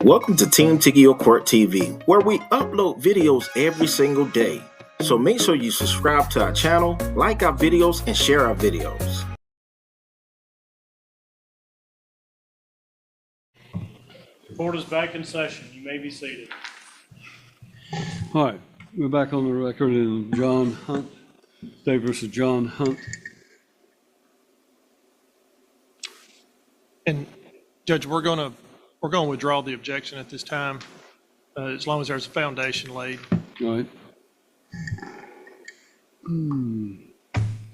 Welcome to Team Tigio Court TV, where we upload videos every single day. So make sure you subscribe to our channel, like our videos, and share our videos. Court is back in session. You may be seated. All right, we're back on the record in John Hunt, State versus John Hunt. And Judge, we're going to withdraw the objection at this time, as long as there's a foundation laid. All right.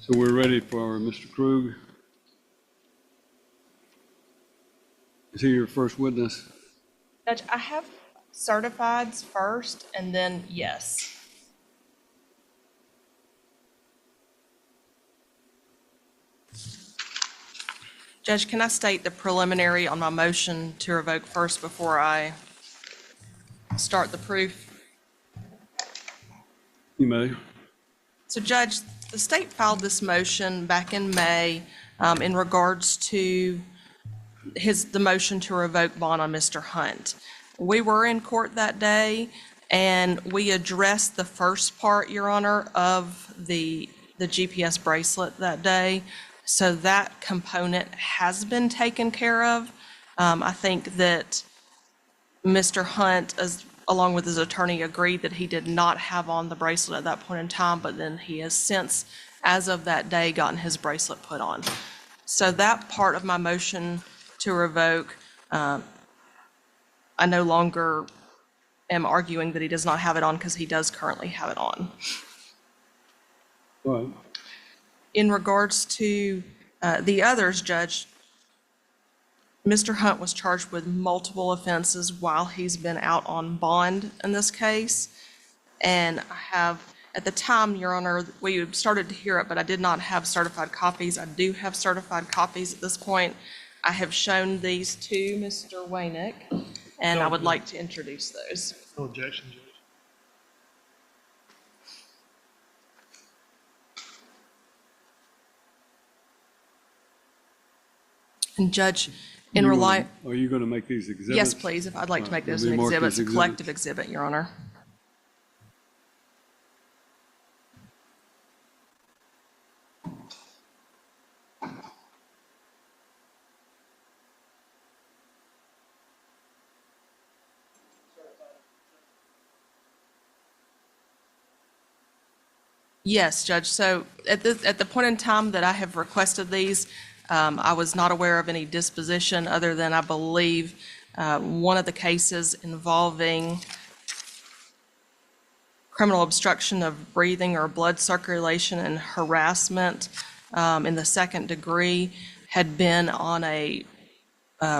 So we're ready for Mr. Krug. Is he your first witness? Judge, I have certifieds first and then yes. Judge, can I state the preliminary on my motion to revoke first before I start the proof? You may. So Judge, the state filed this motion back in May in regards to the motion to revoke bond on Mr. Hunt. We were in court that day and we addressed the first part, Your Honor, of the GPS bracelet that day. So that component has been taken care of. I think that Mr. Hunt, along with his attorney, agreed that he did not have on the bracelet at that point in time, but then he has since, as of that day, gotten his bracelet put on. So that part of my motion to revoke, I no longer am arguing that he does not have it on because he does currently have it on. All right. In regards to the others, Judge, Mr. Hunt was charged with multiple offenses while he's been out on bond in this case. And I have, at the time, Your Honor, we started to hear it, but I did not have certified copies. I do have certified copies at this point. I have shown these to Mr. Wainick, and I would like to introduce those. No objection, Judge. And Judge, Are you going to make these exhibits? yes, please, if I'd like to make those an They'll be marked exhibit, as it's a collective exhibit, Your Honor. Yes, Judge. So at the point in time that I have requested these, I was not aware of any disposition other than I believe one of the cases involving criminal obstruction of breathing or blood circulation and harassment in the second degree had been on a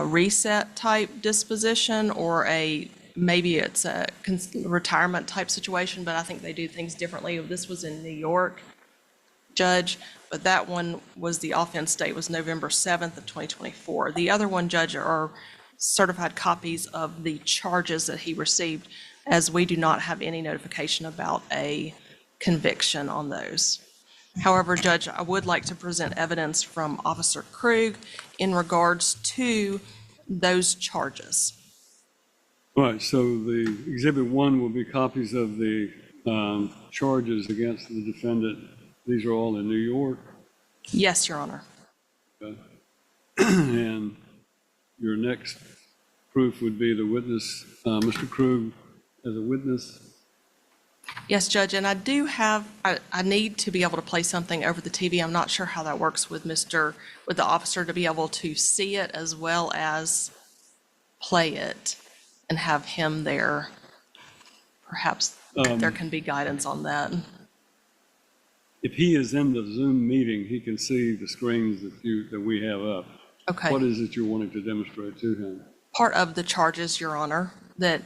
reset type disposition or maybe it's a retirement type situation, but I think they do things differently. This was in New York, Judge, but that one was the offense date was November 7th of 2024. The other one, Judge, are certified copies of the charges that he received, as we do not have any notification about a conviction on those. However, Judge, I would like to present evidence from Officer Krug in regards to those charges. All right, so the Exhibit 1 will be copies of the charges against the defendant. These are all in New York? Yes, Your Honor. Okay. And your next proof would be the witness, Mr. Krug, as a witness? Yes, Judge, and I do have, I need to be able to play something over the TV. I'm not sure how that works with the officer to be able to see it as well as play it and have him there. Perhaps there can be guidance on that. If he is in the Zoom meeting, he can see the screens that we have up. Okay. What is it you're wanting to demonstrate to him? Part of the charges, Your Honor, that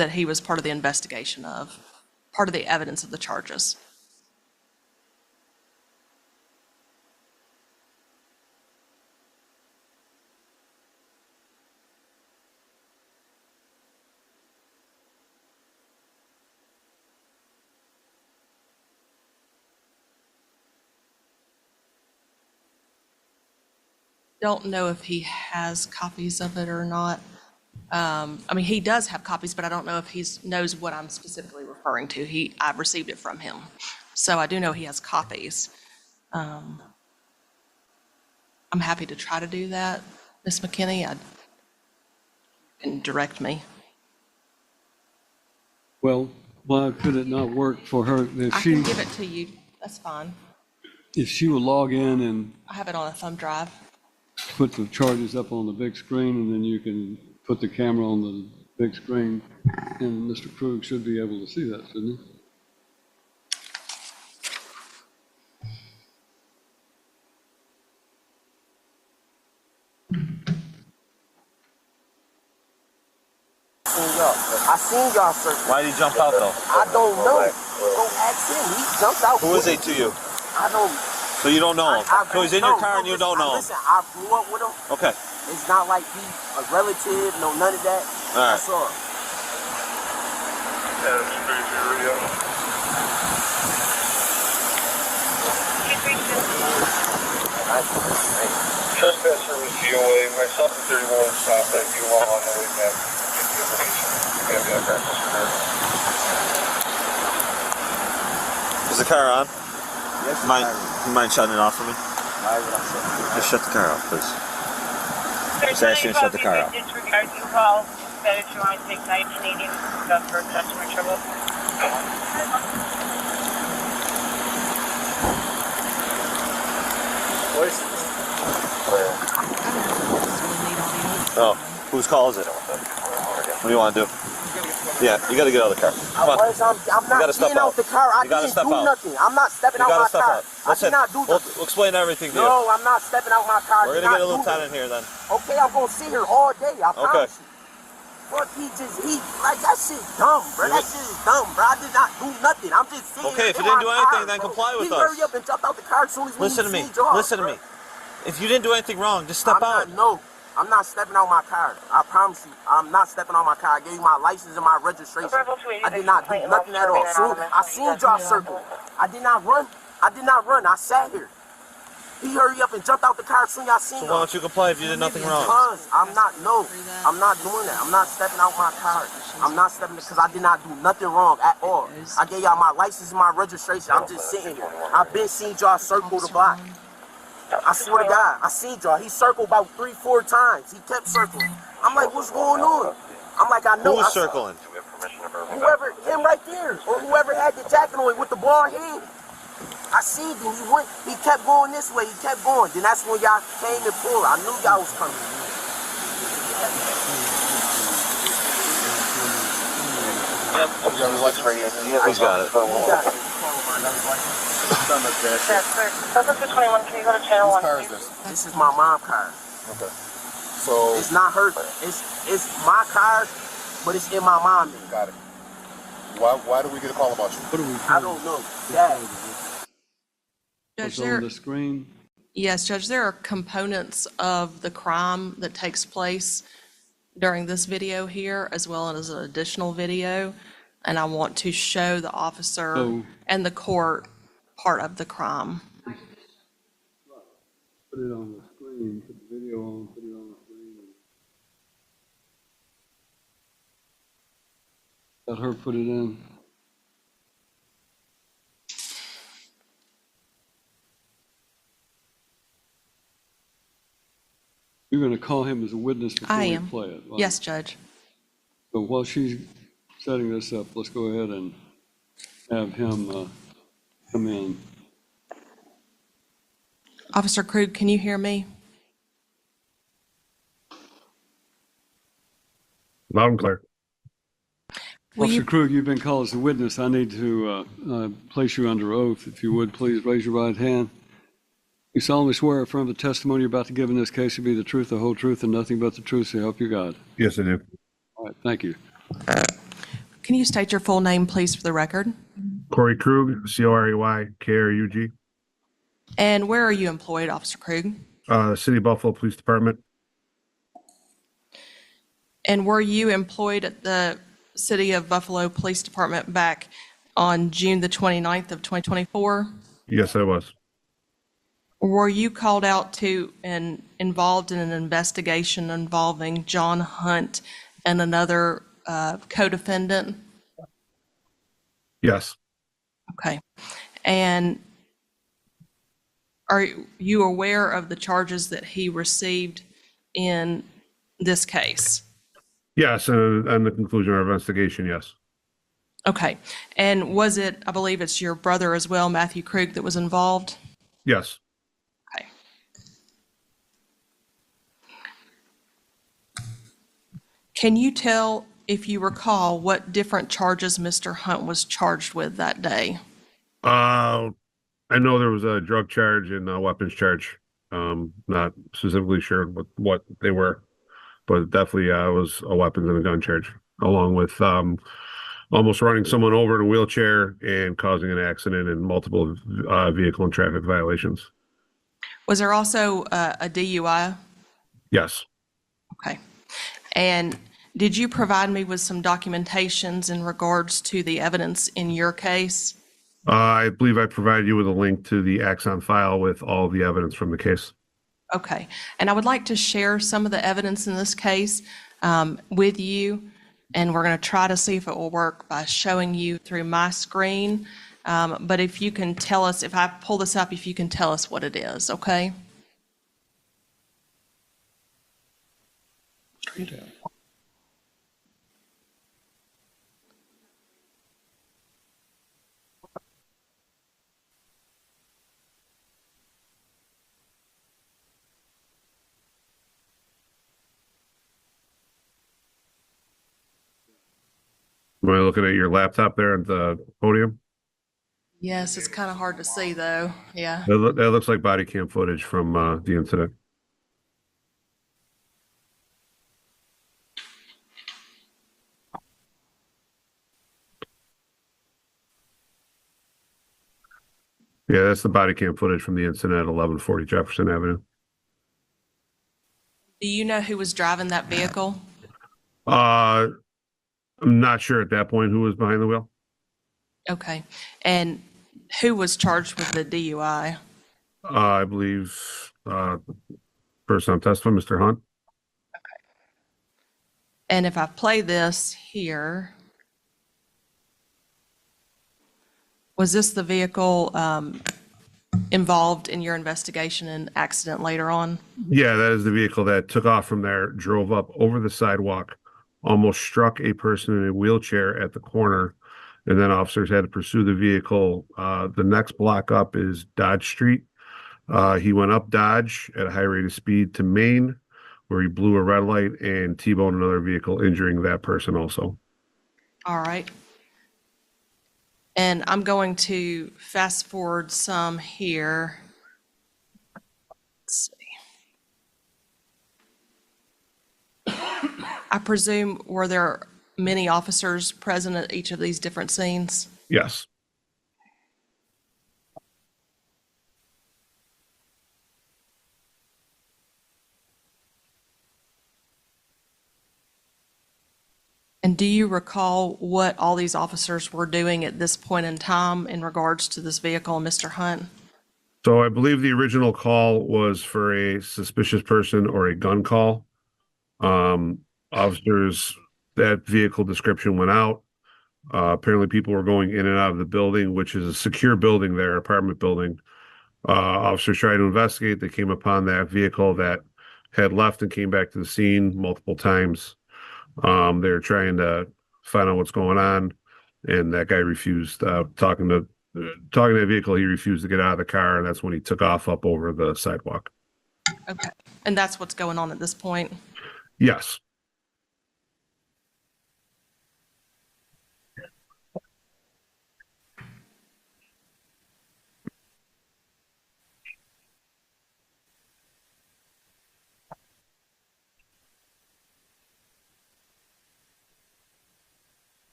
he was part of the investigation of, part of the evidence of the charges. Don't know if he has copies of it or not. I mean, he does have copies, but I don't know if he knows what I'm specifically referring to. I've received it from him. So I do know he has copies. I'm happy to try to do that. Ms. McKinney, you can direct me. Well, why could it not work for her? If I can give it to you. That's fine. if she will log in and I have it on a thumb drive. put the charges up on the big screen, and then you can put the camera on the big screen, and Mr. Krug should be able to see that, shouldn't he? I seen y'all, sir. Why did he jump out though? I don't know. Go ask him. He jumped out. Who is he to you? I don't. So you don't know him? So he's in your car and you listen, don't know him? Listen, I grew up with him. Okay. It's not like he a relative, no none of that. All right. That's all. Trespasser was DOA. Myself and 31 stopped at you all on the way back. Is the car on? Yes, You mind shutting it off for me? Just shut the car off, please. Just ask you to shut the car off. Disregard U-Haul, that if you want to take 1980 stuff for customer trouble. Oh, whose call is it? What do you want to do? Yeah, you got to get out of the car. Come on. I'm not gotta step getting out out. the car. I You gotta didn't step do out. nothing. I'm not stepping You out got my to step car. out. I Listen, did not do nothing. we'll explain everything to you. No, I'm not stepping out my car. We're going to get a lieutenant here then. Okay, I'm going to sit here all day. I promise you. Fuck, like, that shit dumb, bro. That shit is dumb, bro. I did not do nothing. I'm just sitting Okay, here if you in didn't my do anything, car, then bro. comply with He us. hurry up and jumped out the car as soon as we Listen to me. seen y'all, Listen to bro. me. If you didn't do anything wrong, just step out. I'm not stepping out my car. I promise you. I'm not stepping out my car. I gave you my license and my registration. I did not do nothing at all. Soon, I seen y'all circle. I did not run. I sat here. He hurried up and jumped out the car as soon as I seen So y'all. why don't you comply if you did nothing wrong? Because I'm not doing that. I'm not stepping out my car. I'm not stepping because I did not do nothing wrong at all. I gave y'all my license and my registration. I'm just sitting here. I've been seeing y'all circle the block. I swear to God, I seen y'all. He circled about 3-4 times. He kept circling. I'm like, what's going on? I'm like, I know. Who was circling? Whoever, him right there, or whoever had the jacket on with the bald head. I seen him. He kept going this way. He kept going. Then that's when y'all came and pulled. I knew y'all was coming. He's got it. Yes, sir. Suspect 21, can you go to channel 1, please? This is my mom's car. Okay. So It's not her. It's my car, but it's in my mom's name. got it. Why do we get a call about you? What do we I don't know. Dad. Judge, What's on the screen? yes, Judge, there are components of the crime that takes place during this video here, as well as an additional video, and I want to show the officer Oh. and the court part of the crime. Put it on the screen, put the video on, put it on the screen. Let her put it in. You're going to call him as a witness before I we am. play it, right? Yes, Judge. So while she's setting this up, let's go ahead and have him come in. Officer Krug, can you hear me? Loud and clear. Will Officer you- Krug, you've been called as a witness. I need to place you under oath. If you would, please raise your right hand. You solemnly swear or affirm the testimony you're about to give in this case to be the truth, the whole truth, and nothing but the truth, so help you God. Yes, I do. All right, thank you. Can you state your full name, please, for the record? Corey Krug, Corey Krug, And where are you employed, Officer Krug? City of Buffalo Police Department. And were you employed at the City of Buffalo Police Department back on June the 29th of 2024? Yes, I was. Were you called out to and involved in an investigation involving John Hunt and another co-defendant? Yes. Okay. And are you aware of the charges that he received in this case? Yes, and the conclusion of our investigation, yes. Okay. And was it, I believe it's your brother as well, Matthew Krug, that was involved? Yes. Okay. Can you tell, if you recall, what different charges Mr. Hunt was charged with that day? I know there was a drug charge and a weapons charge. Not specifically sure what they were, but definitely it was a weapons and a gun charge, along with almost running someone over in a wheelchair and causing an accident and multiple vehicle and traffic violations. Was there also a DUI? Yes. Okay. And did you provide me with some documentations in regards to the evidence in your case? I believe I provided you with a link to the Axon file with all the evidence from the case. Okay. And I would like to share some of the evidence in this case with you, and we're going to try to see if it will work by showing you through my screen. But if you can tell us, if I pull this up, if you can tell us what it is, okay? Am I looking at your laptop there at the podium? Yes, it's kind of hard to see though. Yeah. That looks like body cam footage from the incident. Yeah, that's the body cam footage from the incident at 1140 Jefferson Avenue. Do you know who was driving that vehicle? I'm not sure at that point who was behind the wheel. Okay. And who was charged with the DUI? I believe person on testifying, Mr. Hunt. And if I play this here, was this the vehicle involved in your investigation and accident later on? Yeah, that is the vehicle that took off from there, drove up over the sidewalk, almost struck a person in a wheelchair at the corner, and then officers had to pursue the vehicle. The next block up is Dodge Street. He went up Dodge at a high rate of speed to Main, where he blew a red light and T-boned another vehicle, injuring that person also. All right. And I'm going to fast forward some here. Let's see. I presume, were there many officers present at each of these different scenes? Yes. And do you recall what all these officers were doing at this point in time in regards to this vehicle and Mr. Hunt? So I believe the original call was for a suspicious person or a gun call. Officers, that vehicle description went out. Apparently people were going in and out of the building, which is a secure building there, apartment building. Officers tried to investigate. They came upon that vehicle that had left and came back to the scene multiple times. They were trying to find out what's going on, and that guy refused. Talking to that vehicle, he refused to get out of the car, and that's when he took off up over the sidewalk. Okay. And that's what's going on at this point? Yes.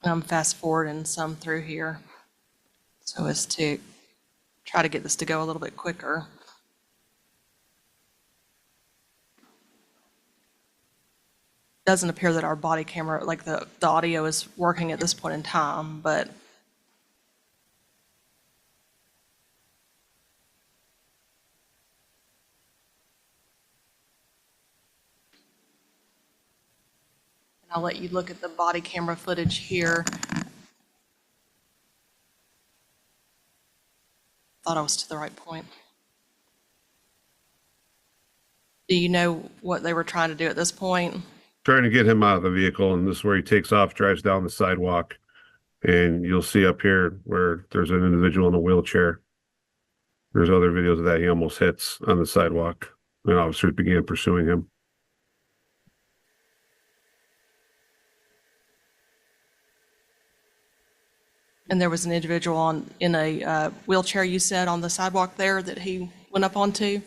I'm fast forwarding some through here so as to try to get this to go a little bit quicker. Doesn't appear that our body camera, like the audio is working at this point in time, but I'll let you look at the body camera footage here. Thought I was to the right point. Do you know what they were trying to do at this point? Trying to get him out of the vehicle, and this is where he takes off, drives down the sidewalk, and you'll see up here where there's an individual in a wheelchair. There's other videos of that. He almost hits on the sidewalk, and officers began pursuing him. And there was an individual in a wheelchair, you said, on the sidewalk there that he went up onto?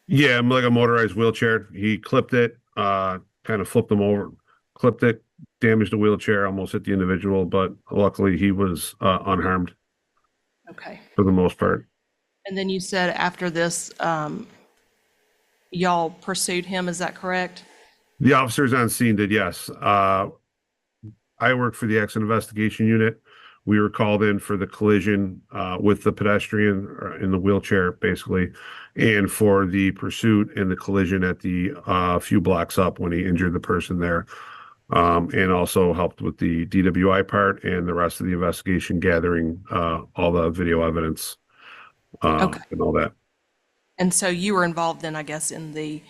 Yeah, like a motorized wheelchair. He clipped it, kind of flipped him over, clipped it, damaged the wheelchair, almost hit the individual, but luckily he was unharmed. Okay. For the most part. And then you said after this, y'all pursued him, is that correct? The officers on scene did, yes. I work for the accident investigation unit. We were called in for the collision with the pedestrian in the wheelchair, basically, and for the pursuit and the collision at the few blocks up when he injured the person there, and also helped with the DWI part and the rest of the investigation, gathering all the video evidence and all that. And so you were involved then, I guess, in the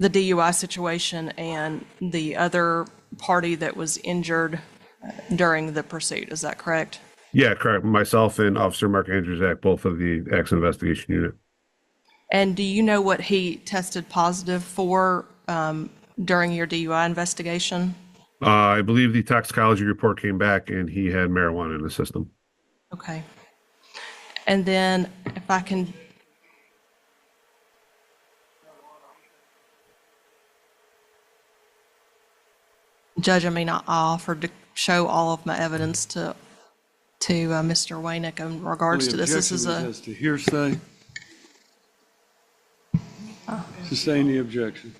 DUI situation and the other party that was injured during the pursuit, is that correct? Yeah, correct. Myself and Officer Mark Andrzejak, both of the accident investigation unit. And do you know what he tested positive for during your DUI investigation? I believe the toxicology report came back and he had marijuana in the system. Okay. And then if I can, Judge, I mean, I offered to show all of my evidence to Mr. Waynick in regards to this. This is as to hearsay. Sustain the objection.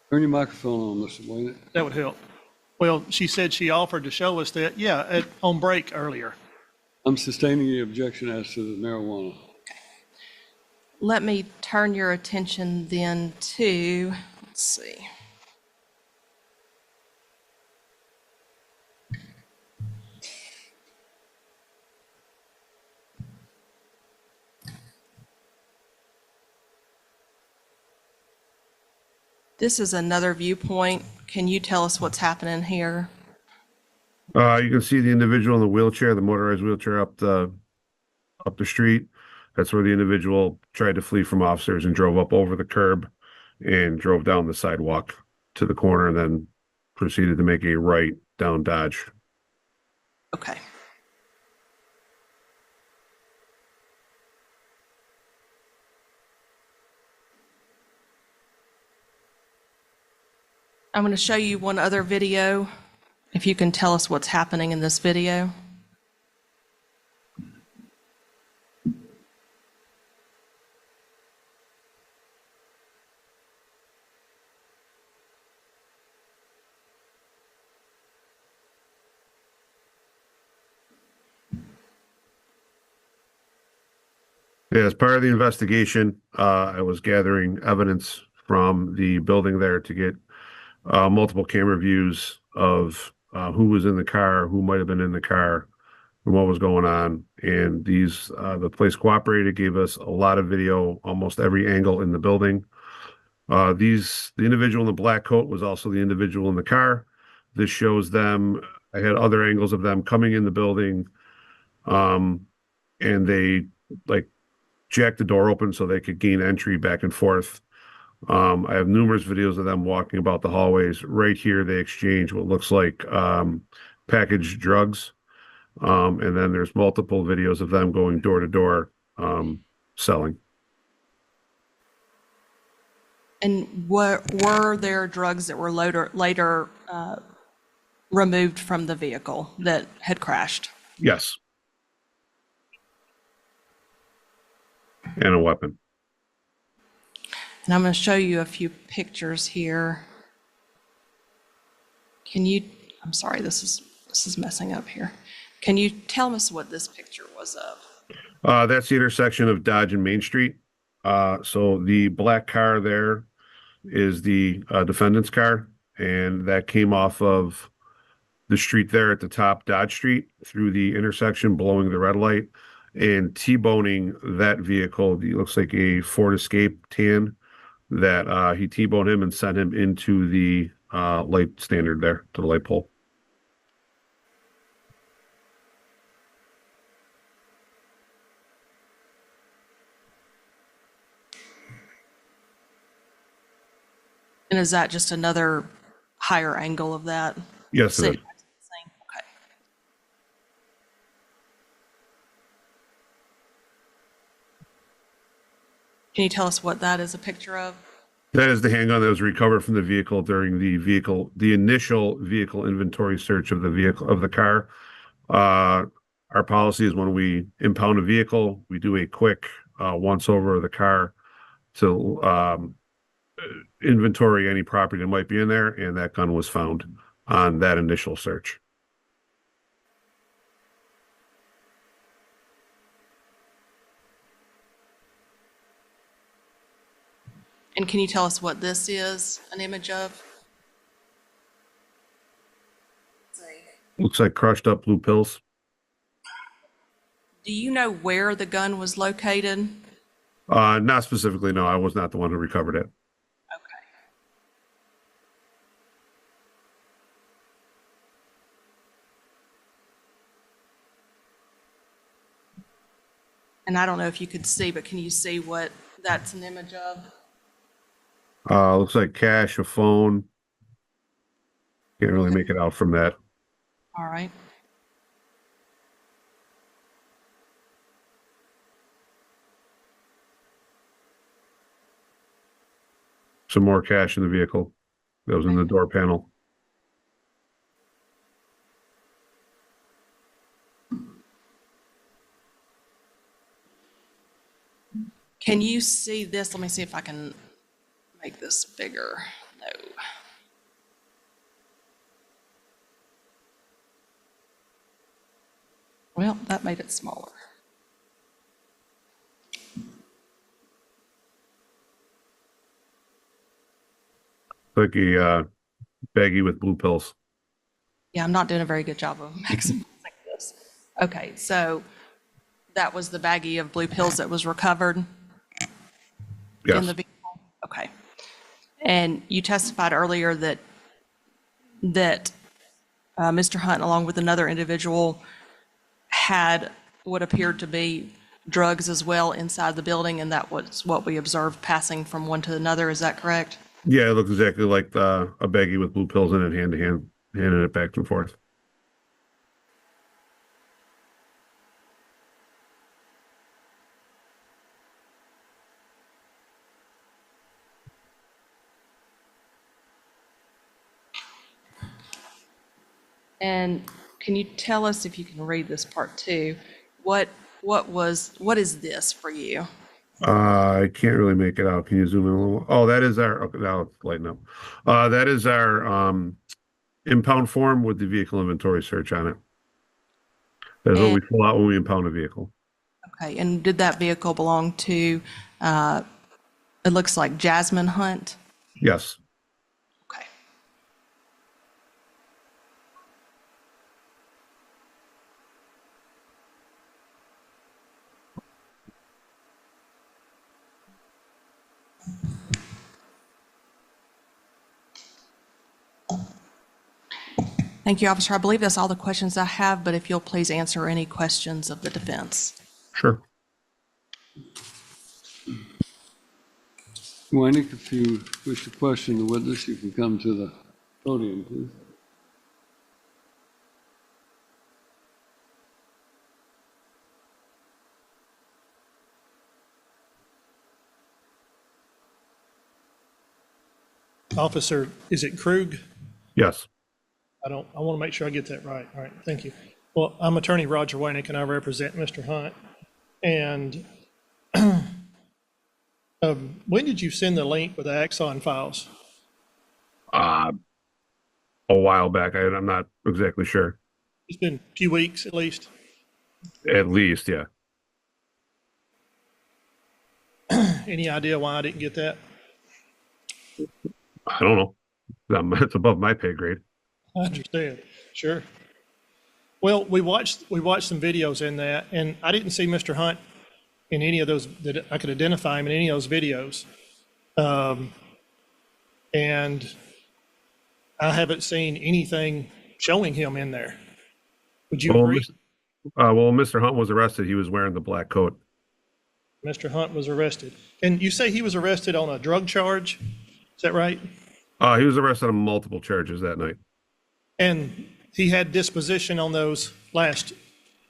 Turn your microphone on, Mr. Waynick. That would help. Well, she said she offered to show us that, yeah, on break earlier. I'm sustaining the objection as to the marijuana. Let me turn your attention then to, let's see. This is another viewpoint. Can you tell us what's happening here? You can see the individual in the wheelchair, the motorized wheelchair up the street. That's where the individual tried to flee from officers and drove up over the curb and drove down the sidewalk to the corner and then proceeded to make a right down Dodge. Okay. I'm going to show you one other video, if you can tell us what's happening in this video. Yeah, as part of the investigation, I was gathering evidence from the building there to get multiple camera views of who was in the car, who might have been in the car, and what was going on. And the police cooperated, gave us a lot of video, almost every angle in the building. The individual in the black coat was also the individual in the car. This shows them, I had other angles of them coming in the building, and they like jacked the door open so they could gain entry back and forth. I have numerous videos of them walking about the hallways. Right here, they exchange what looks like packaged drugs. And then there's multiple videos of them going door to door selling. And were there drugs that were later removed from the vehicle that had crashed? Yes. And a weapon. And I'm going to show you a few pictures here. I'm sorry, this is messing up here. Can you tell us what this picture was of? That's the intersection of Dodge and Main Street. So the black car there is the defendant's car, and that came off of the street there at the top, Dodge Street, through the intersection, blowing the red light and T-boning that vehicle. It looks like a Ford Escape tan that he T-boned him and sent him into the light standard there, to the light pole. And is that just another higher angle of that? Yes, it is. Okay. Can you tell us what that is a picture of? That is the handgun that was recovered from the vehicle during the initial vehicle inventory search of the vehicle, of the car. Our policy is when we impound a vehicle, we do a quick once over of the car to inventory any property that might be in there, and that gun was found on that initial search. And can you tell us what this is an image of? Looks like crushed up blue pills. Do you know where the gun was located? Not specifically, no. I was not the one who recovered it. Okay. And I don't know if you could see, but can you see what that's an image of? Looks like cash, a phone. Can't really make it out from that. All right. Some more cash in the vehicle. That was in the door panel. Can you see this? Let me see if I can make this bigger. No. Well, that made it smaller. Like a baggie with blue pills. Yeah, I'm not doing a very good job of maximizing this. Okay, so that was the baggie of blue pills that was recovered in Yes. the vehicle? Okay. And you testified earlier that Mr. Hunt, along with another individual, had what appeared to be drugs as well inside the building, and that was what we observed passing from one to another. Is that correct? Yeah, it looks exactly like a baggie with blue pills in it, hand to hand, handing it back and forth. And can you tell us, if you can read this part too, what is this for you? I can't really make it out. Can you zoom in a little? Oh, that is our, okay, now it's lighting up. That is our impound form with the vehicle inventory search on it. That's what we fill out when we impound a vehicle. Okay, and did that vehicle belong to, it looks like Jasmine Hunt? Yes. Okay. Thank you, officer. I believe that's all the questions I have, but if you'll please answer any questions of the defense. Sure. Wynick, if you wish to question the witness, you can come to the podium, please. Officer, is it Krug? Yes. I want to make sure I get that right. All right, thank you. Well, I'm attorney Roger Wynick, and I represent Mr. Hunt. And when did you send the link with the Axon files? A while back. I'm not exactly sure. It's been a few weeks at least. At least, yeah. Any idea why I didn't get that? I don't know. It's above my pay grade. I understand. Sure. Well, we watched some videos in that, and I didn't see Mr. Hunt in any of those that I could identify him in any of those videos. And I haven't seen anything showing him in there. Would you agree? Well, Mr. Hunt was arrested. He was wearing the black coat. Mr. Hunt was arrested. And you say he was arrested on a drug charge? Is that right? He was arrested on multiple charges that night. And he had disposition on those last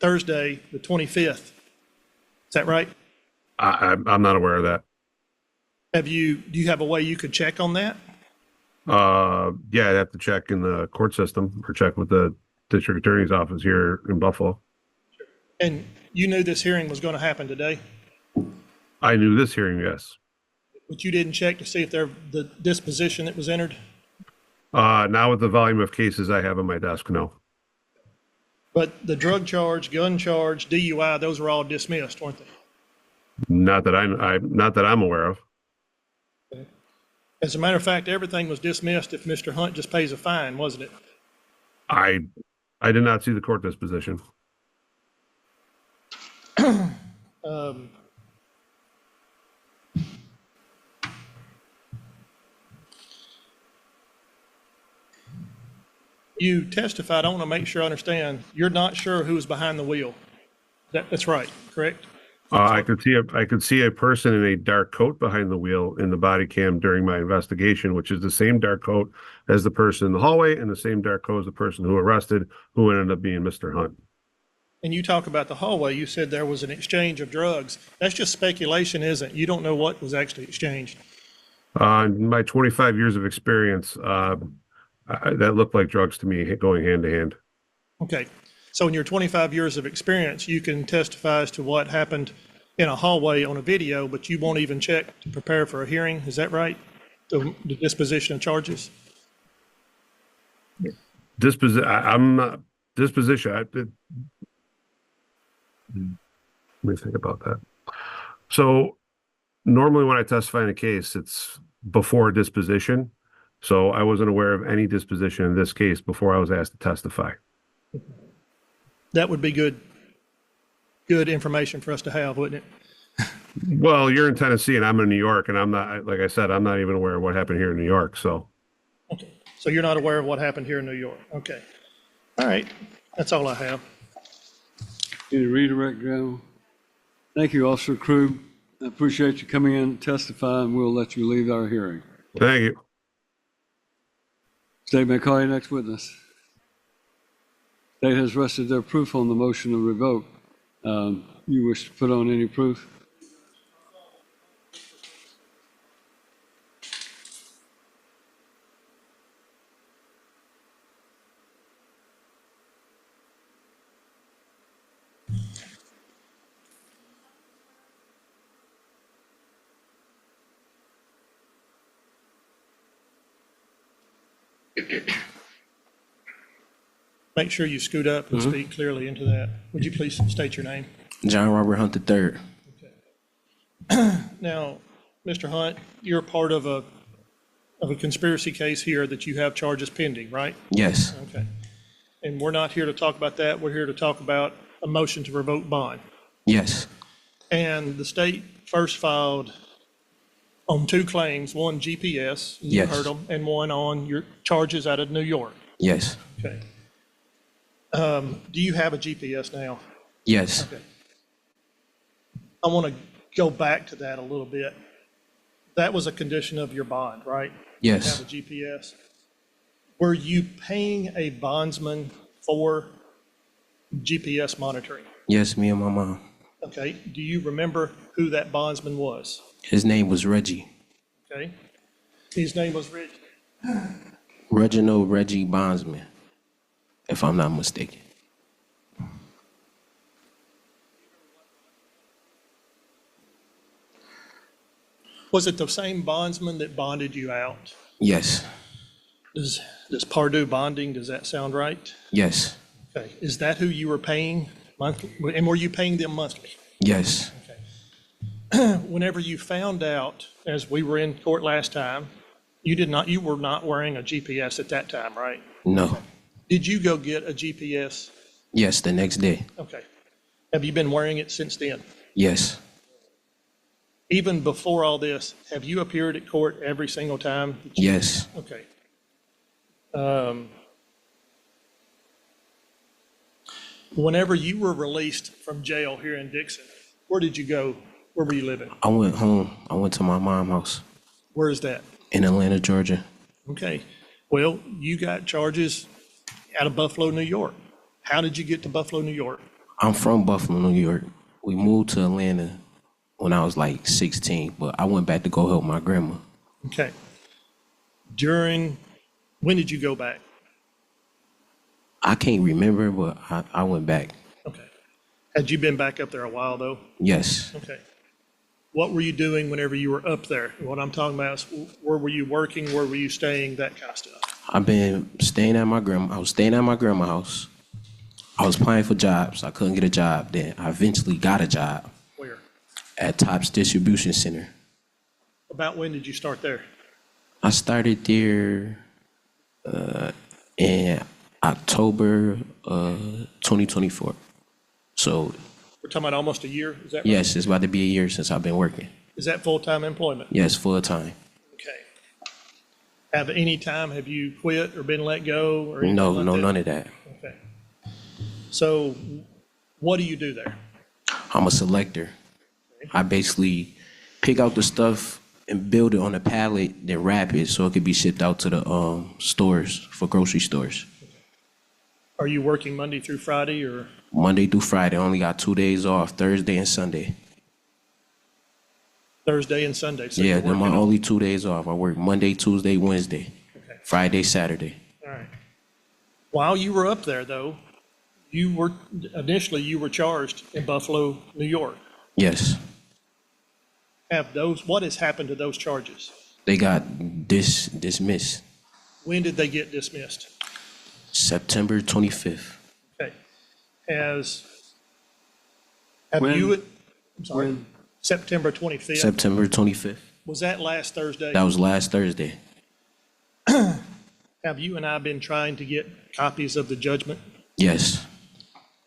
Thursday, the 25th. Is that right? I'm not aware of that. Do you have a way you could check on that? Yeah, I'd have to check in the court system or check with the district attorney's office here in Buffalo. And you knew this hearing was going to happen today, I knew this hearing, yes. but you didn't check to see if the disposition that was entered? Now with the volume of cases I have on my desk, no. But the drug charge, gun charge, DUI, those were all dismissed, weren't they? Not that I'm aware of. Okay. As a matter of fact, everything was dismissed if Mr. Hunt just pays a fine, wasn't it? I did not see the court disposition. You testified, I want to make sure I understand, you're not sure who was behind the wheel. That's right, correct? I could see a person in a dark coat behind the wheel in the body cam during my investigation, which is the same dark coat as the person in the hallway and the same dark coat as the person who arrested, who ended up being Mr. Hunt. And you talk about the hallway, you said there was an exchange of drugs. That's just speculation, isn't it? You don't know what was actually exchanged. In my 25 years of experience, that looked like drugs to me going hand to hand. Okay. So in your 25 years of experience, you can testify as to what happened in a hallway on a video, but you won't even check to prepare for a hearing. Is that right? The disposition of charges? I'm not disposition. Let me think about that. So normally when I testify in a case, it's before a disposition. So I wasn't aware of any disposition in this case before I was asked to testify. That would be good information for us to have, wouldn't it? Well, you're in Tennessee and I'm in New York, and I'm not, like I said, I'm not even aware of what happened here in New York. So, okay. So you're not aware of what happened here in New York. Okay. All right. That's all I have. Any redirect, Joe? Thank you, Officer Crew. I appreciate you coming in and testify, and we'll let you leave our hearing. Thank you. State may call your next witness. State has rested their proof on the motion to revoke. You wish to put on any proof? Make sure you scoot up and speak clearly into that. Would you please state your name? John Robert Hunt III. Now, Mr. Hunt, you're part of a conspiracy case here that you have charges pending, right? Yes. Okay. And we're not here to talk about that. We're here to talk about a motion to revoke bond. Yes. And the state first filed on two claims, one GPS, you Yes. heard them, and one on your charges out of New York. Yes. Okay. Do you have a GPS now? Yes. Okay. I want to go back to that a little bit. That was a condition of your bond, right? Yes. Have a GPS. Were you paying a bondsman for GPS monitoring? Yes, me and my mom. Okay. Do you remember who that bondsman was? His name was Reggie. Okay. His name was Rich. Reginald Reggie Bondsman, if I'm not mistaken. Was it the same bondsman that bonded you out? Yes. Does Pardue bonding, does that sound right? Yes. Okay. Is that who you were paying monthly? And were you paying them monthly? Yes. Whenever you found out, as we were in court last time, You were not wearing a GPS at that time, right? No. Did you go get a GPS? Yes, the next day. Okay. Have you been wearing it since then? Yes. Even before all this, have you appeared at court every single time? Yes. Okay. Whenever you were released from jail here in Dixon, where did you go? Where were you living? I went home. I went to my mom's house Where is that? in Atlanta, Georgia. Okay. Well, you got charges out of Buffalo, New York. How did you get to Buffalo, New York? I'm from Buffalo, New York. We moved to Atlanta when I was like 16, but I went back to go help my grandma. Okay. When did you go back? I can't remember, but I went back. Okay. Had you been back up there a while, though? Yes. Okay. What were you doing whenever you were up there? What I'm talking about is where were you working? Where were you staying? That kind of stuff. I've been staying at my grandma. I was staying at my grandma's house. I was applying for jobs. I couldn't get a job. Then I eventually got a job Where? at Tops Distribution Center. About when did you start there? I started there in October 2024. So We're talking about almost a year, is that right? yes, it's about to be a year since I've been working. Is that full-time employment? Yes, full time. Okay. Have you quit or been let go or anything No, like no, that? none of that. Okay. So what do you do there? I'm a selector. I basically pick out the stuff and build it on a pallet, then wrap it so it could be shipped out to the stores for grocery stores. Are you working Monday through Friday or? Monday through Friday, I only got 2 days off, Thursday and Sunday. Thursday and Sunday? So Yeah, you're they're my working only 2 days off. I work Monday, Tuesday, Wednesday, Okay. Friday, Saturday. All right. While you were up there, though, initially you were charged in Buffalo, New York. Yes, What has happened to those charges? they got dismissed When did they get dismissed? September 25th. Okay. Have When? you, I'm sorry, When? September 25th? September 25th. Was that last Thursday? That was last Thursday. Have you and I been trying to get copies of the judgment? Yes,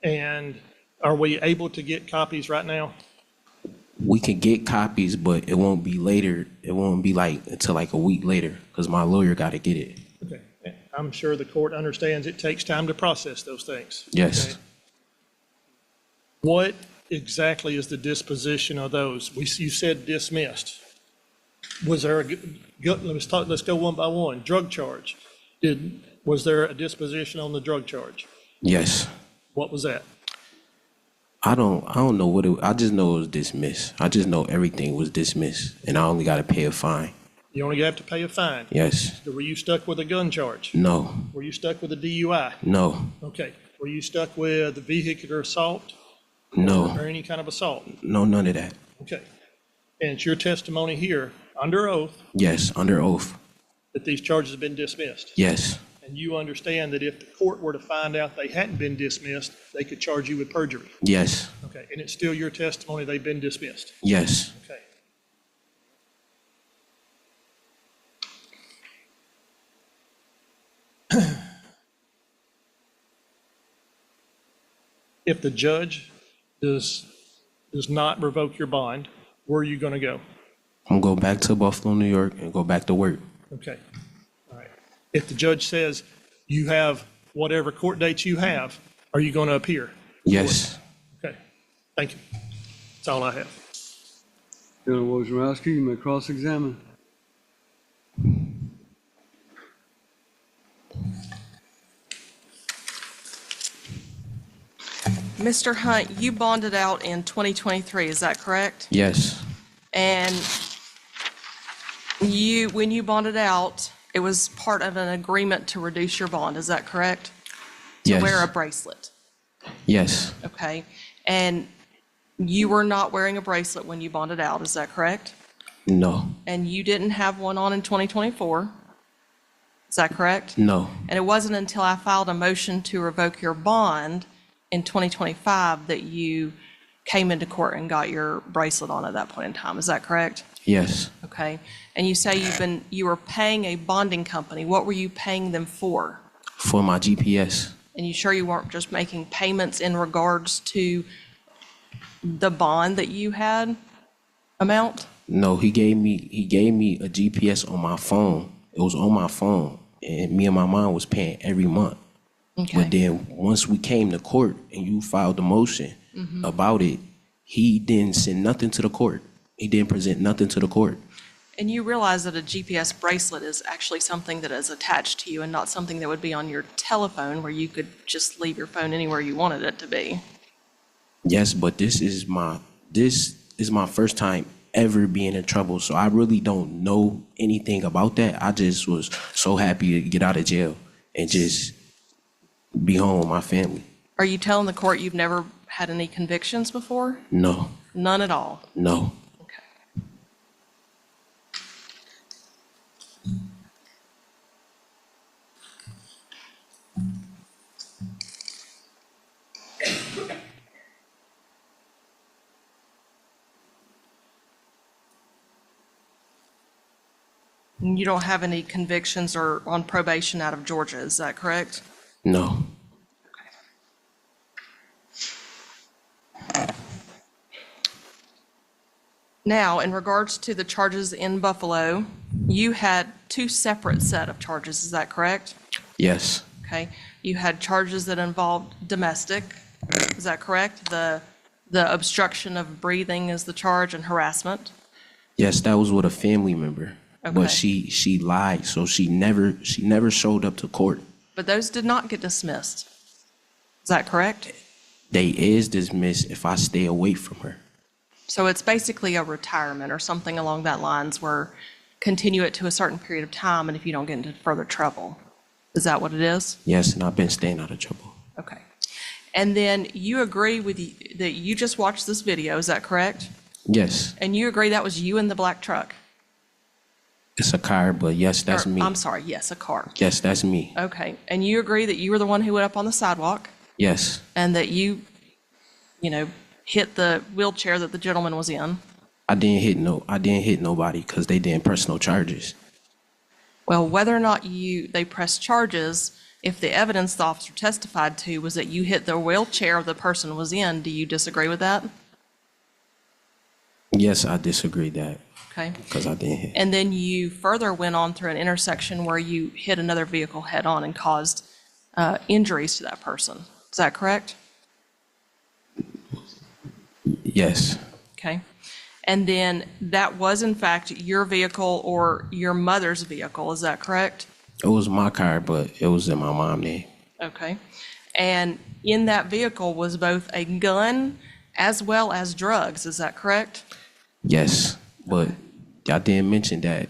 And are we able to get copies right now? we can get copies, but it won't be later. It won't be until a week later because my lawyer got to get it. Okay. I'm sure the court understands it takes time to process those things. Yes. Okay. What exactly is the disposition of those? You said dismissed. Was there let's go one by one. Drug charge. Was there a disposition on the drug charge? Yes. What was that? I don't know what I just know it was dismissed. I just know everything was dismissed and I only got to pay a fine. You only have to pay a fine. Yes. Were you stuck with a gun charge? No. Were you stuck with a DUI? No. Okay. Were you stuck with the vehicular assault? No. Or any kind of assault? No, none of that. Okay. And it's your testimony here, under oath, Yes, under oath. that these charges have been dismissed. Yes. And you understand that if the court were to find out they hadn't been dismissed, they could charge you with perjury. Yes. Okay. And it's still your testimony they've been dismissed. Yes. Okay. If the judge does not revoke your bond, where are you going to go? I'm going to go back to Buffalo, New York and go back to work. Okay. All right. If the judge says you have whatever court dates you have, are you going to appear? Yes. Okay. Thank you. That's all I have. General Wojnarowski, you may cross-examine. Mr. Hunt, you bonded out in 2023, is that correct? Yes. And when you bonded out, it was part of an agreement to reduce your bond, is that correct? Yes. To wear a bracelet, Yes. okay? And you were not wearing a bracelet when you bonded out, is that correct? No. And you didn't have one on in 2024, is that correct? No. And it wasn't until I filed a motion to revoke your bond in 2025 that you came into court and got your bracelet on at that point in time, is that correct? Yes, Okay. And you say you were paying a bonding company. What were you paying them for? for my GPS. And you sure you weren't just making payments in regards to the bond that you had amount? No, he gave me a GPS on my phone. It was on my phone, and me and my mom was paying every month. Okay. But then once we came to court and you filed the motion about it, he didn't send nothing to the court. He didn't present nothing to the court. And you realize that a GPS bracelet is actually something that is attached to you and not something that would be on your telephone where you could just leave your phone anywhere you wanted it to be. Yes, but this is my first time ever being in trouble, so I really don't know anything about that. I just was so happy to get out of jail and just be home with my family. Are you telling the court you've never had any convictions before? No, None at all? no. Okay. And you don't have any convictions or on probation out of Georgia, is that correct? No. Now, in regards to the charges in Buffalo, you had two separate set of charges, is that correct? Yes. Okay. You had charges that involved domestic, is that correct? The obstruction of breathing is the charge and harassment? Yes, that was with a family member. Okay. But she lied, so she never showed up to court. But those did not get dismissed, is that correct? They is dismissed if I stay away from her. So it's basically a retirement or something along that lines where continue it to a certain period of time and if you don't get into further trouble. Is that what it is? Yes, and I've been staying out of trouble. Okay. And then you agree with that you just watched this video, is that correct? Yes, And you agree that was you in the black truck? it's a car, but yes, that's Or, me. I'm sorry, yes, a car. Yes, that's me. Okay. And you agree that you were the one who went up on the sidewalk Yes, and that you hit the wheelchair that the gentleman was in? I didn't hit nobody because they didn't press no charges. Well, whether or not they pressed charges, if the evidence the officer testified to was that you hit the wheelchair the person was in, do you disagree with that? Yes, I disagree that Okay. because I didn't hit. And then you further went on through an intersection where you hit another vehicle head-on and caused injuries to that person. Is that correct? Yes, Okay. And then that was in fact your vehicle or your mother's vehicle, is that correct? it was my car, but it was in my mom's name. Okay. And in that vehicle was both a gun as well as drugs, is that correct? Yes, but I didn't mention that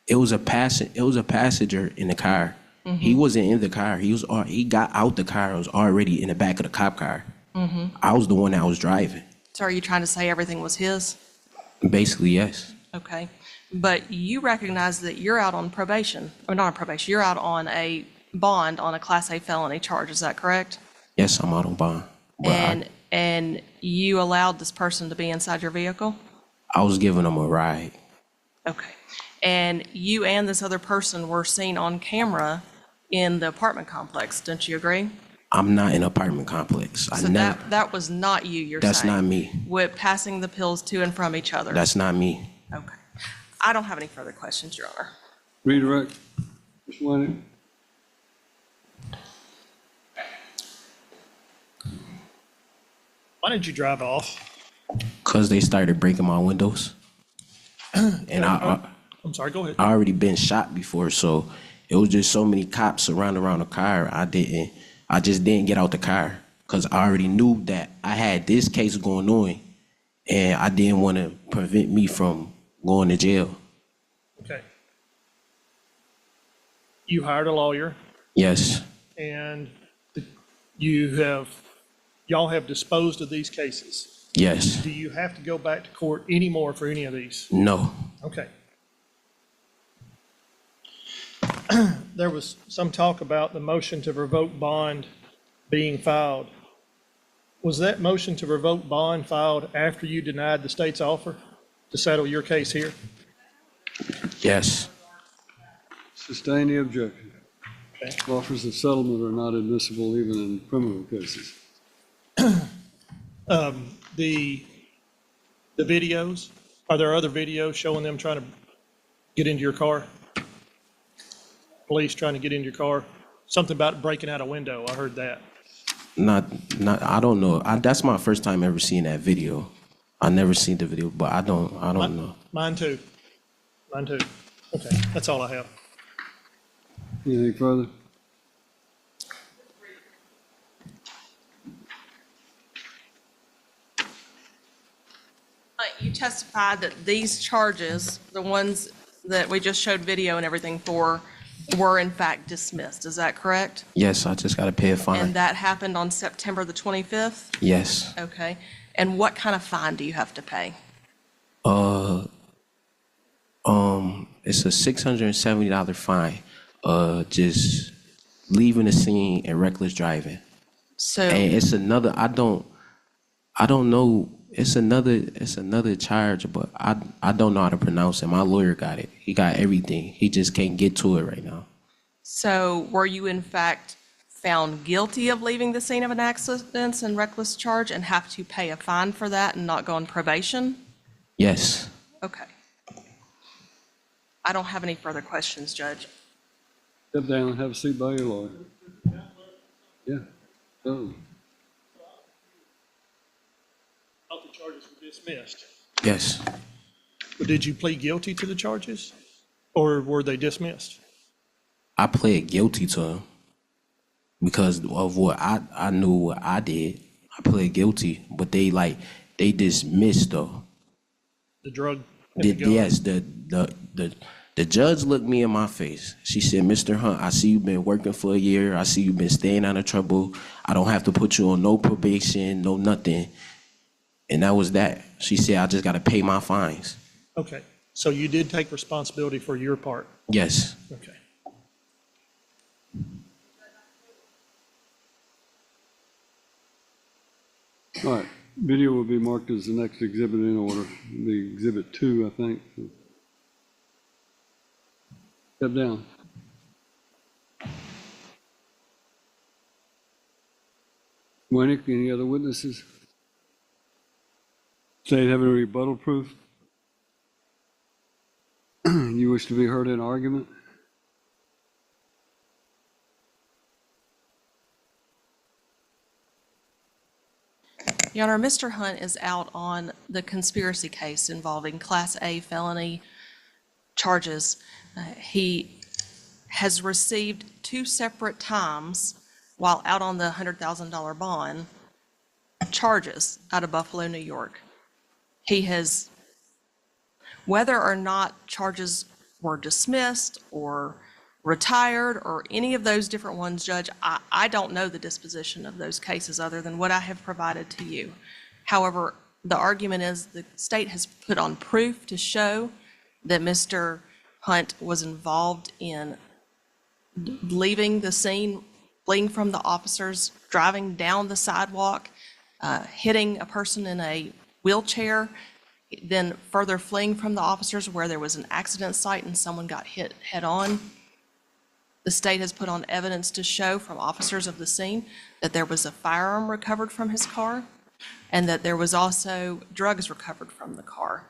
it was a passenger in the car. He wasn't in the car. He got out the car. and was already in the back of the cop car. I was the one that was driving. So are you trying to say everything was his? Basically, yes. Okay. But you recognize that you're out on probation, or not on probation, you're out on a bond on a Class A felony charge, is that correct? Yes, I'm out on bond. But And you allowed this person to be inside your vehicle? I was giving him a ride. Okay. And you and this other person were seen on camera in the apartment complex, don't you agree? I'm not in an apartment complex. So that was not you, you're saying? That's not me. With passing the pills to and from each other? That's not me. Okay. I don't have any further questions, Your Honor. Redirect. Mr. Whiting. Why did you drive off? Because they started breaking my windows. And I'm sorry, go ahead. I already been shot before, so it was just so many cops surrounded around the car. I just didn't get out the car because I already knew that I had this case going on, and I didn't want to prevent me from going to jail. Okay. You hired a lawyer Yes, and y'all have disposed of these cases. yes, Do you have to go back to court anymore for any of these? no, Okay. There was some talk about the motion to revoke bond being filed. Was that motion to revoke bond filed after you denied the state's offer? to settle your case here? Yes. Sustain the objection. Okay. Offers of settlement are not admissible even in criminal cases. The videos, are there other videos showing them trying to get into your car? Police trying to get into your car? Something about breaking out a window, I heard that. I don't know. That's my first time ever seeing that video. I never seen the video, but I don't know. Mine too. Mine too. Okay, that's all I have. Anything further? You testified that these charges, the ones that we just showed video and everything for, were in fact dismissed. Is that correct? Yes, I just gotta pay a fine. And that happened on September the 25th? Yes. Okay. And what kind of fine do you have to pay? It's a $670 fine. Just leaving the scene and reckless driving. So, And it's another. I don't know. It's another charge, but I don't know how to pronounce it. My lawyer got it. He got everything. He just can't get to it right now. so were you in fact found guilty of leaving the scene of an accident and reckless charge and have to pay a fine for that and not go on probation? Yes. Okay. I don't have any further questions, Judge. Step down and have a seat by your lawyer. Yeah. Oh. All the charges were dismissed. Yes. But did you plead guilty to the charges, or were they dismissed? I pled guilty to him because of what I knew what I did. I pled guilty, but they dismissed though. The drug? and the gun? Yes, the judge looked me in my face. She said, "Mr. Hunt, I see you've been working for a year. I see you've been staying out of trouble. I don't have to put you on no probation, no nothing." And that was that. She said, "I just got to pay my fines." Okay, so you did take responsibility for your part? Yes. Okay. All right. Video will be marked as the next exhibit in order. It'll be Exhibit 2, I think. Step down. Winnick, any other witnesses? State having a rebuttal proof? You wish to be heard in argument? Your Honor, Mr. Hunt is out on the conspiracy case involving Class A felony charges. He has received 2 separate times while out on the $100,000 bond charges out of Buffalo, New York. He has, whether or not charges were dismissed or retired or any of those different ones, Judge, I don't know the disposition of those cases other than what I have provided to you. However, the argument is the state has put on proof to show that Mr. Hunt was involved in leaving the scene, fleeing from the officers, driving down the sidewalk, hitting a person in a wheelchair, then further fleeing from the officers where there was an accident site and someone got hit head on. The state has put on evidence to show from officers of the scene that there was a firearm recovered from his car and that there was also drugs recovered from the car.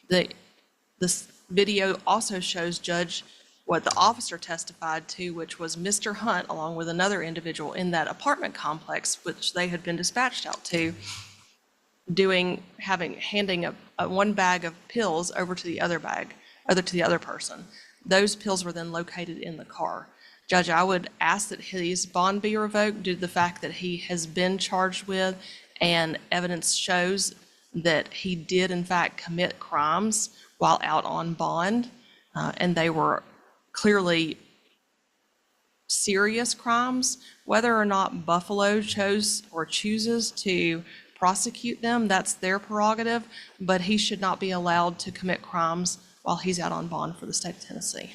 This video also shows, Judge, what the officer testified to, which was Mr. Hunt, along with another individual in that apartment complex, which they had been dispatched out to, handing one bag of pills over to the other person. Those pills were then located in the car. Judge, I would ask that his bond be revoked due to the fact that he has been charged with, and evidence shows that he did in fact commit crimes while out on bond, and they were clearly serious crimes. Whether or not Buffalo chooses to prosecute them, that's their prerogative, but he should not be allowed to commit crimes while he's out on bond for the state of Tennessee.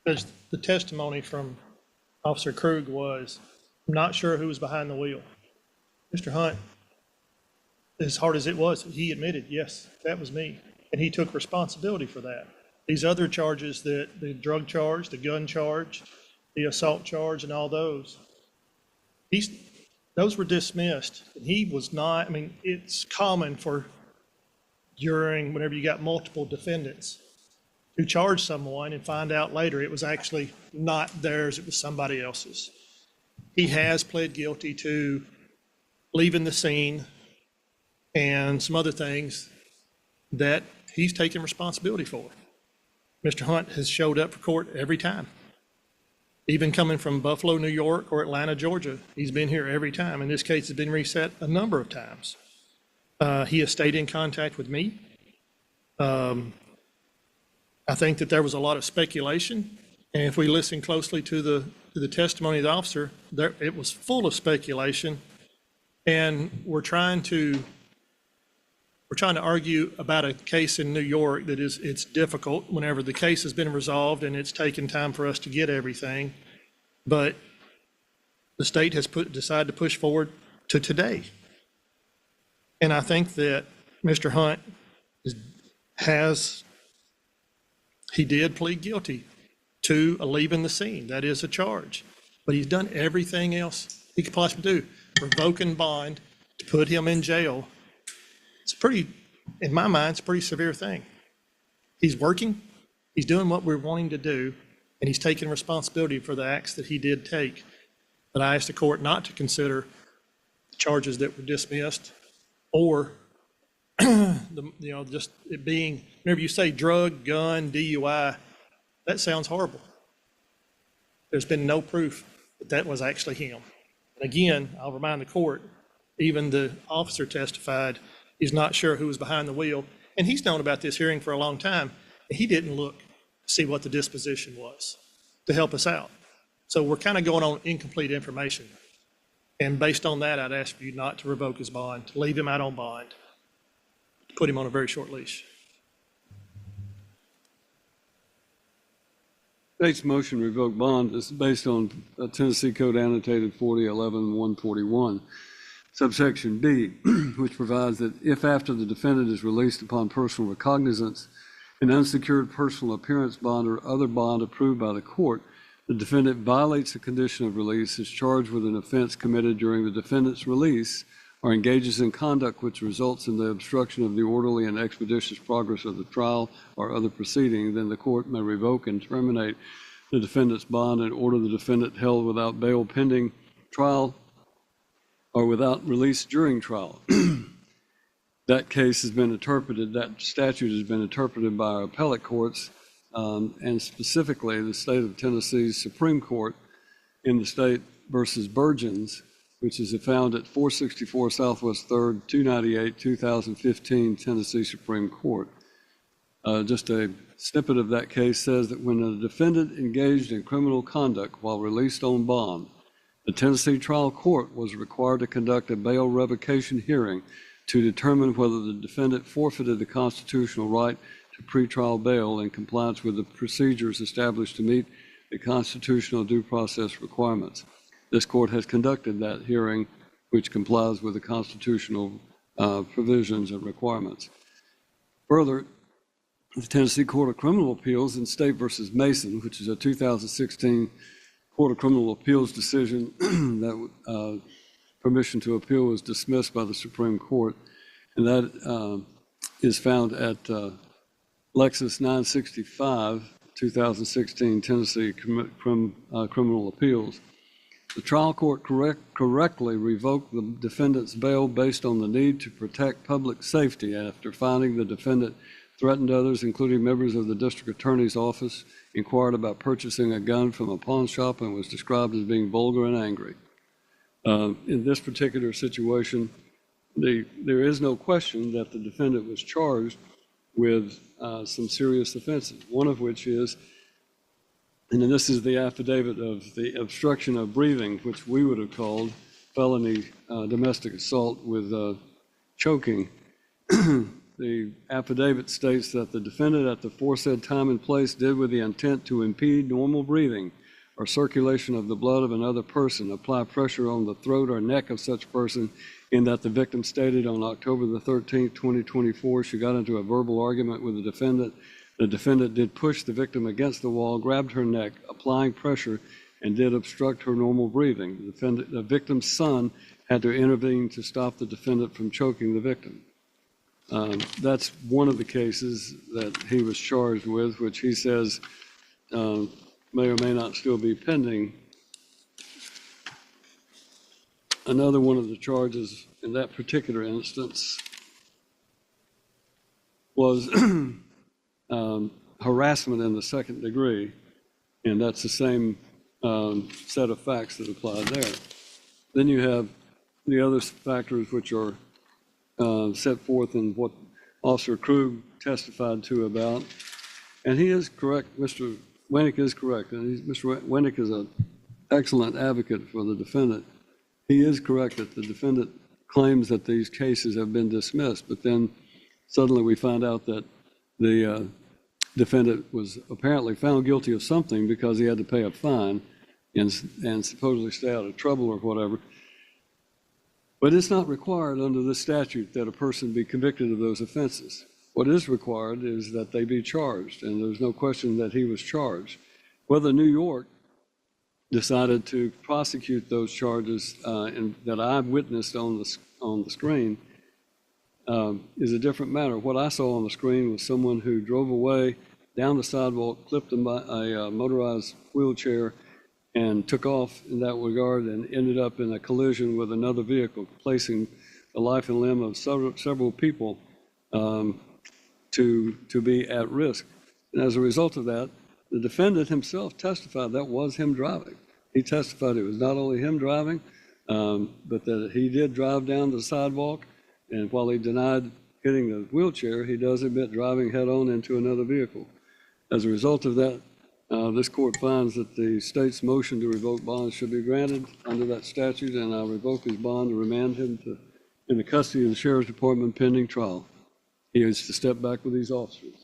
There's the testimony from Officer Krug was, I'm not sure who was behind the wheel. Mr. Hunt, as hard as it was, he admitted, yes, that was me. And he took responsibility for that. These other charges, the drug charge, the gun charge, the assault charge, and all those, those were dismissed. And he was not, I mean, it's common for whenever you got multiple defendants, to charge someone and find out later it was actually not theirs, it was somebody else's. He has pled guilty to leaving the scene and some other things that he's taken responsibility for. Mr. Hunt has showed up for court every time. Even coming from Buffalo, New York, or Atlanta, Georgia, he's been here every time. And this case has been reset a number of times. He has stayed in contact with me. I think that there was a lot of speculation. And if we listen closely to the testimony of the officer, it was full of speculation. And we're trying to argue about a case in New York that it's difficult whenever the case has been resolved and it's taken time for us to get everything. But the state has decided to push forward to today. And I think that Mr. Hunt he did plead guilty to leaving the scene. That is a charge. But he's done everything else he could possibly do. Revoking bond to put him in jail. It's in my mind, it's a pretty severe thing. He's working, he's doing what we're wanting to do, and he's taking responsibility for the acts that he did take. But I asked the court not to consider the charges that were dismissed or just it being, whenever you say drug, gun, DUI, that sounds horrible. There's been no proof that was actually him. And again, I'll remind the court, even the officer testified he's not sure who was behind the wheel. And he's known about this hearing for a long time. And he didn't look to see what the disposition was to help us out. So we're kind of going on incomplete information. And based on that, I'd ask for you not to revoke his bond, to leave him out on bond, to put him on a very short leash. State's motion to revoke bond is based on Tennessee Code Annotated 4011-141, subsection B, which provides that if after the defendant is released upon personal recognizance, an unsecured personal appearance bond or other bond approved by the court, the defendant violates the condition of release, is charged with an offense committed during the defendant's release, or engages in conduct which results in the obstruction of the orderly and expeditious progress of the trial or other proceeding, then the court may revoke and terminate the defendant's bond and order the defendant held without bail pending trial or without release during trial. That case has been interpreted, that statute has been interpreted by our appellate courts, and specifically the state of Tennessee's Supreme Court in the state versus Burgeons, which is found at 464 Southwest 3rd, 298, 2015, Tennessee Supreme Court. Just a snippet of that case says that when a defendant engaged in criminal conduct while released on bond, the Tennessee trial court was required to conduct a bail revocation hearing to determine whether the defendant forfeited the constitutional right to pretrial bail in compliance with the procedures established to meet the constitutional due process requirements. This court has conducted that hearing, which complies with the constitutional provisions and requirements. Further, the Tennessee Court of Criminal Appeals in State versus Mason, which is a 2016 Court of Criminal Appeals decision that permission to appeal was dismissed by the Supreme Court, and that is found at Lexus 965, 2016 Tennessee Criminal Appeals. The trial court correctly revoked the defendant's bail based on the need to protect public safety after finding the defendant threatened others, including members of the district attorney's office, inquired about purchasing a gun from a pawn shop, and was described as being vulgar and angry. In this particular situation, there is no question that the defendant was charged with some serious offenses, one of which is, and then this is the affidavit of the obstruction of breathing, which we would have called felony domestic assault with choking. The affidavit states that the defendant at the aforesaid time and place did with the intent to impede normal breathing or circulation of the blood of another person, apply pressure on the throat or neck of such person, in that the victim stated on October the 13th, 2024, she got into a verbal argument with the defendant. The defendant did push the victim against the wall, grabbed her neck, applying pressure, and did obstruct her normal breathing. The victim's son had to intervene to stop the defendant from choking the victim. That's one of the cases that he was charged with, which he says may or may not still be pending. Another one of the charges in that particular instance was harassment in the second degree, and that's the same set of facts that apply there. Then you have the other factors which are set forth in what Officer Krug testified to about, and he is correct. Mr. Winnick is correct, and Mr. Winnick is an excellent advocate for the defendant. He is correct that the defendant claims that these cases have been dismissed, but then suddenly we find out that the defendant was apparently found guilty of something because he had to pay a fine and supposedly stay out of trouble or whatever. But it's not required under the statute that a person be convicted of those offenses. What is required is that they be charged, and there's no question that he was charged. Whether New York decided to prosecute those charges that I've witnessed on the screen is a different matter. What I saw on the screen was someone who drove away down the sidewalk, clipped a motorized wheelchair, and took off in that regard and ended up in a collision with another vehicle, placing the life and limb of several people to be at risk. And as a result of that, the defendant himself testified that was him driving. He testified it was not only him driving, but that he did drive down the sidewalk, and while he denied hitting the wheelchair, he does admit driving head-on into another vehicle. As a result of that, this court finds that the state's motion to revoke bonds should be granted under that statute, and I'll revoke his bond to remand him in the custody of the Sheriff's Department pending trial. He is to step back with these officers.